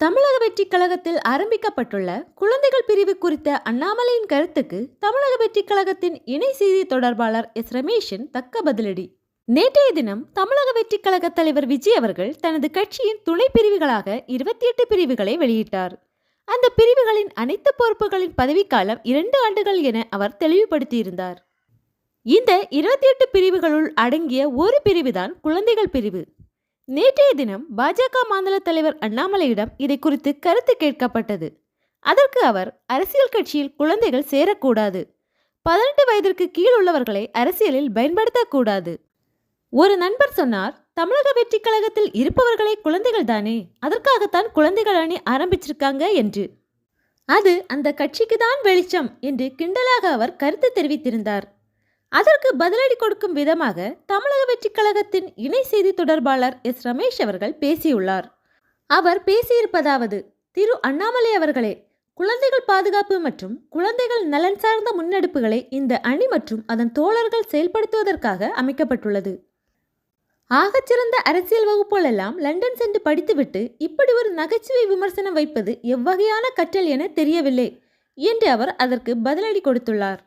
தமிழக வெற்றிக் கழகத்தில் ஆரம்பிக்கப்பட்டுள்ள குழந்தைகள் பிரிவு குறித்த அண்ணாமலையின் கருத்துக்கு தமிழக வெற்றிக் கழகத்தின் இணை செய்தி தொடர்பாளர் எஸ் ரமேஷன் தக்க பதிலடி. நேற்றைய தினம் தமிழக வெற்றிக் கழக தலைவர் விஜய் அவர்கள் தனது கட்சியின் துணை பிரிவுகளாக 28 பிரிவுகளை வெளியிட்டார். அந்த பிரிவுகளின் அனைத்து பொறுப்புகளின் பதவிக்காலம் 2 ஆண்டுகள் என அவர் தெளிவுபடுத்தியிருந்தார். இந்த 28 பிரிவுகளுள் அடங்கிய ஒரு பிரிவுதான் குழந்தைகள் பிரிவு. நேற்றைய தினம் பாஜக மாநில தலைவர் அண்ணாமலையிடம் இதை குறித்து கருத்து கேட்கப்பட்டது. அதற்கு அவர், அரசியல் கட்சியில் குழந்தைகள் சேரக்கூடாது, 18 வயதிற்கு கீழ் உள்ளவர்களை அரசியலில் பயன்படுத்தக்கூடாது. ஒரு நண்பர் சொன்னார், தமிழக வெற்றிக் கழகத்தில் இருப்பவர்களே குழந்தைகள் தானே, அதற்காகத்தான் குழந்தைகள் அணி ஆரம்பிச்சிருக்காங்க என்று. அது அந்த கட்சிக்கு தான் வெளிச்சம் என்று கிண்டலாக அவர் கருத்து தெரிவித்திருந்தார். அதற்கு பதிலடி கொடுக்கும் விதமாக தமிழக வெற்றிக் கழகத்தின் இணை செய்தி தொடர்பாளர் எஸ் ரமேஷ் அவர்கள் பேசியுள்ளார். அவர் பேசியிருப்பதாவது: திரு அண்ணாமலை அவர்களே, குழந்தைகள் பாதுகாப்பு மற்றும் குழந்தைகள் நலன் சார்ந்த முன்னெடுப்புகளை இந்த அணி மற்றும் அதன் தோழர்கள் செயல்படுத்துவதற்காக அமைக்கப்பட்டுள்ளது. ஆகச்சிறந்த அரசியல் வகுப்புகளெல்லாம் லண்டன் சென்று படித்துவிட்டு இப்படி ஒரு நகைச்சுவை விமர்சனம் வைப்பது எவ்வகையான கற்றல் என தெரியவில்லை என்று அவர் அதற்கு பதிலடி கொடுத்துள்ளார்.